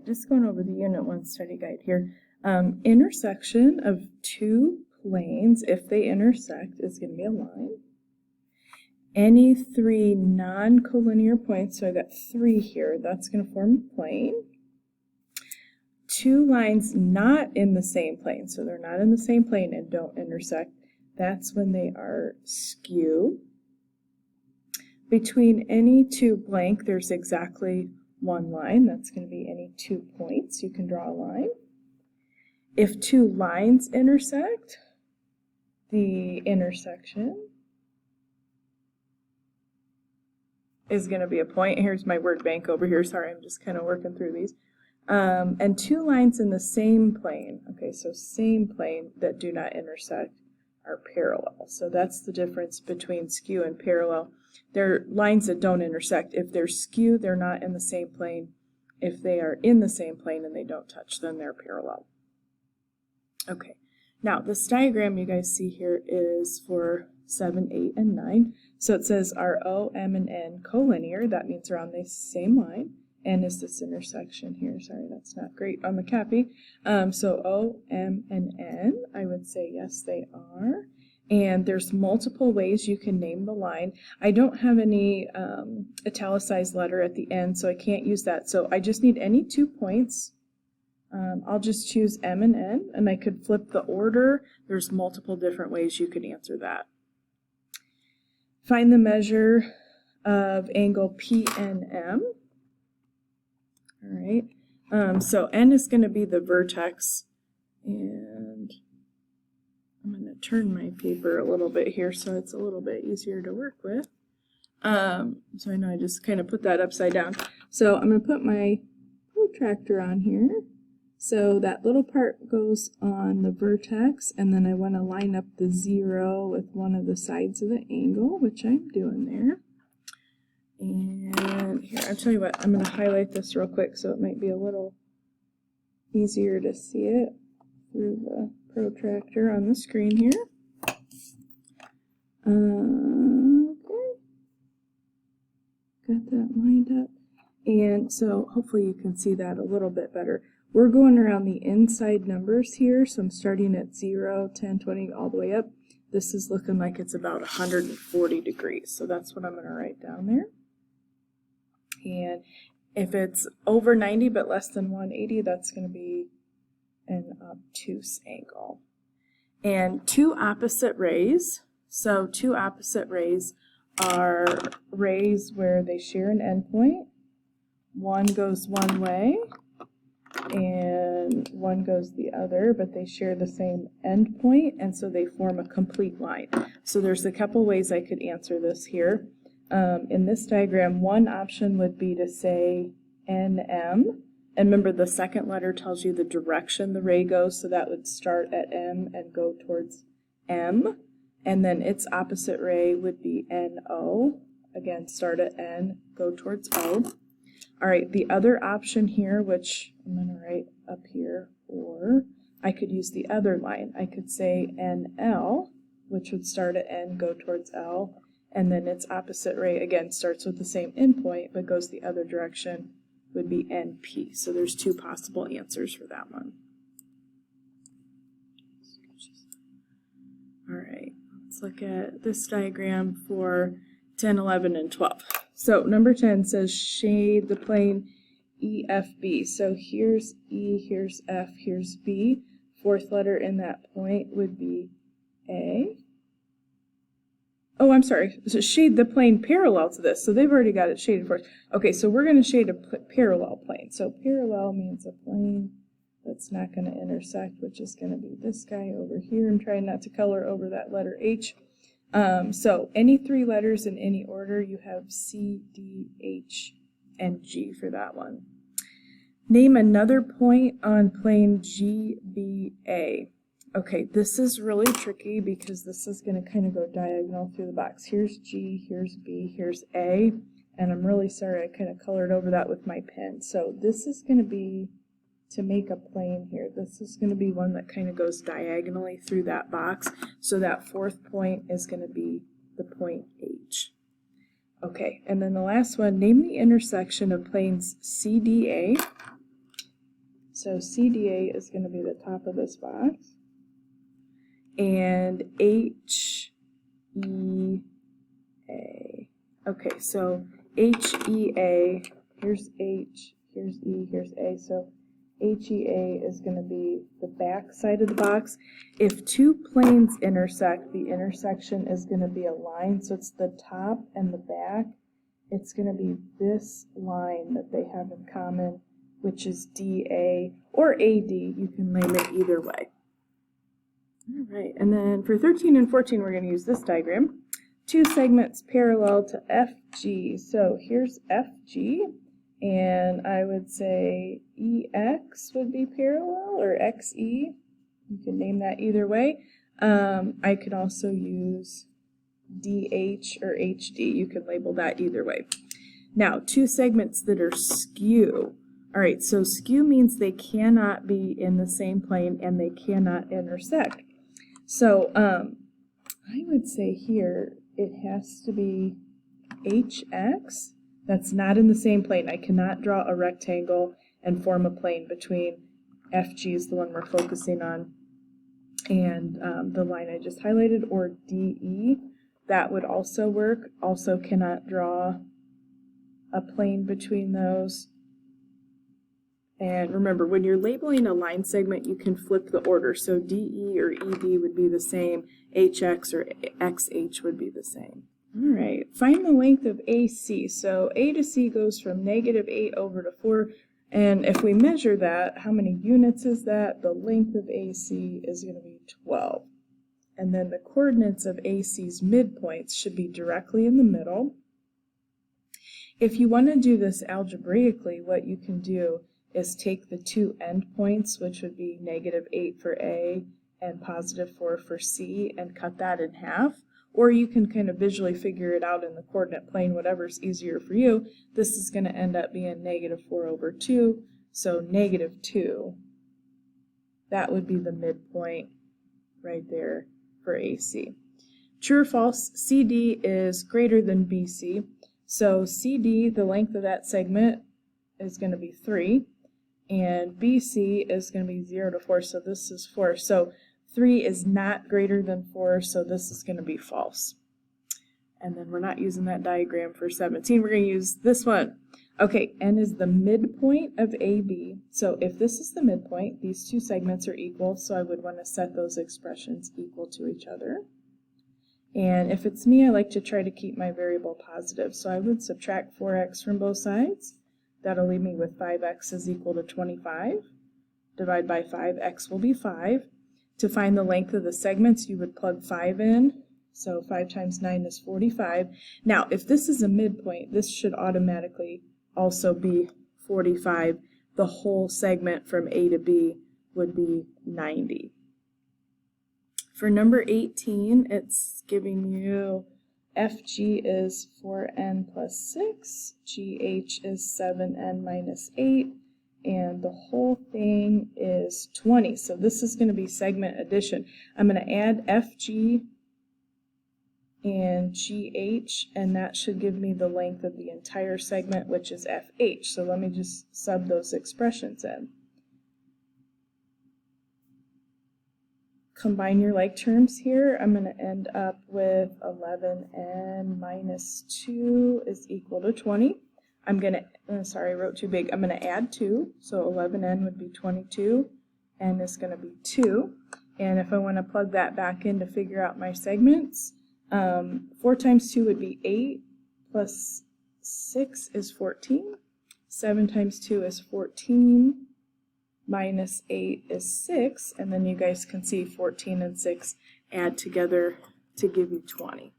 just going over the Unit 1 study guide here. Intersection of two planes, if they intersect, is going to be a line. Any three non-collinear points, so I got 3 here, that's going to form a plane. Two lines not in the same plane, so they're not in the same plane and don't intersect, that's when they are skew. Between any two blank, there's exactly one line. That's going to be any 2 points. You can draw a line. If two lines intersect, the intersection is going to be a point. Here's my word bank over here. Sorry, I'm just kind of working through these. And two lines in the same plane. Okay, so same plane that do not intersect are parallel. So that's the difference between skew and parallel. They're lines that don't intersect. If they're skew, they're not in the same plane. If they are in the same plane and they don't touch, then they're parallel. Okay, now this diagram you guys see here is for 7, 8, and 9. So it says are O, M, and N collinear. That means they're on the same line. N is this intersection here. Sorry, that's not great on the copy. So O, M, and N, I would say yes, they are. And there's multiple ways you can name the line. I don't have any italicized letter at the end, so I can't use that. So I just need any 2 points. I'll just choose M and N, and I could flip the order. There's multiple different ways you could answer that. Find the measure of angle PNM. All right, so N is going to be the vertex, and I'm going to turn my paper a little bit here so it's a little bit easier to work with. So I know I just kind of put that upside down. So I'm going to put my protractor on here. So that little part goes on the vertex, and then I want to line up the 0 with one of the sides of the angle, which I'm doing there. And here, I'll tell you what, I'm going to highlight this real quick so it might be a little easier to see it through the protractor on the screen here. Okay, got that lined up. And so hopefully you can see that a little bit better. We're going around the inside numbers here, so I'm starting at 0, 10, 20, all the way up. This is looking like it's about 140 degrees, so that's what I'm going to write down there. And if it's over 90 but less than 180, that's going to be an obtuse angle. And two opposite rays. So two opposite rays are rays where they share an endpoint. One goes one way and one goes the other, but they share the same endpoint, and so they form a complete line. So there's a couple ways I could answer this here. In this diagram, one option would be to say NM. And remember, the second letter tells you the direction the ray goes, so that would start at M and go towards M. And then its opposite ray would be NO. Again, start at N, go towards O. All right, the other option here, which I'm going to write up here, or I could use the other line. I could say NL, which would start at N, go towards L, and then its opposite ray, again, starts with the same endpoint, but goes the other direction, would be NP. So there's two possible answers for that one. All right, let's look at this diagram for 10, 11, and 12. So number 10 says shade the plane EFB. So here's E, here's F, here's B. Fourth letter in that point would be A. Oh, I'm sorry. So shade the plane parallel to this. So they've already got it shaded for us. Okay, so we're going to shade a parallel plane. So parallel means a plane that's not going to intersect, which is going to be this guy over here. I'm trying not to color over that letter H. So any three letters in any order, you have C, D, H, and G for that one. Name another point on plane GBA. Okay, this is really tricky because this is going to kind of go diagonal through the box. Here's G, here's B, here's A, and I'm really sorry I kind of colored over that with my pen. So this is going to be, to make a plane here, this is going to be one that kind of goes diagonally through that box. So that fourth point is going to be the point H. Okay, and then the last one, name the intersection of planes CDA So CDA is going to be the top of this box. And HEA. Okay, so HEA, here's H, here's E, here's A. So HEA is going to be the back side of the box. If two planes intersect, the intersection is going to be a line. So it's the top and the back. It's going to be this line that they have in common, which is DA or AD. You can name it either way. All right, and then for 13 and 14, we're going to use this diagram. Two segments parallel to FG. So here's FG, and I would say EX would be parallel, or XE. You can name that either way. I could also use DH or HD. You can label that either way. Now, two segments that are skew. All right, so skew means they cannot be in the same plane and they cannot intersect. So I would say here it has to be HX. That's not in the same plane. I cannot draw a rectangle and form a plane between FG is the one we're focusing on and the line I just highlighted, or DE. That would also work. Also cannot draw a plane between those. And remember, when you're labeling a line segment, you can flip the order. So DE or ED would be the same. HX or XH would be the same. All right, find the length of AC. So A to C goes from -8 over to 4. And if we measure that, how many units is that? The length of AC is going to be 12. And then the coordinates of AC's midpoints should be directly in the middle. If you want to do this algebraically, what you can do is take the two endpoints, which would be -8 for A and +4 for C, and cut that in half. Or you can kind of visually figure it out in the coordinate plane, whatever's easier for you. This is going to end up being -4 over 2, so -2. That would be the midpoint right there for AC. True or false, CD is greater than BC. So CD, the length of that segment, is going to be 3. And BC is going to be 0 to 4, so this is 4. So 3 is not greater than 4, so this is going to be false. And then we're not using that diagram for 17. We're going to use this one. Okay, N is the midpoint of AB. So if this is the midpoint, these two segments are equal, so I would want to set those expressions equal to each other. And if it's me, I like to try to keep my variable positive. So I would subtract 4x from both sides. That'll leave me with 5x is equal to 25. Divide by 5, x will be 5. To find the length of the segments, you would plug 5 in. So 5 times 9 is 45. Now, if this is a midpoint, this should automatically also be 45. The whole segment from A to B would be 90. For number 18, it's giving you FG is 4n plus 6, GH is 7n minus 8, and the whole thing is 20. So this is going to be segment addition. I'm going to add FG and GH, and that should give me the length of the entire segment, which is FH. So let me just sub those expressions in. Combine your like terms here. I'm going to end up with 11n minus 2 is equal to 20. I'm going to, sorry, I wrote too big. I'm going to add 2. So 11n would be 22. N is going to be 2. And if I want to plug that back in to figure out my segments, 4 times 2 would be 8, plus 6 is 14. 7 times 2 is 14. Minus 8 is 6, and then you guys can see 14 and 6 add together to give you 20.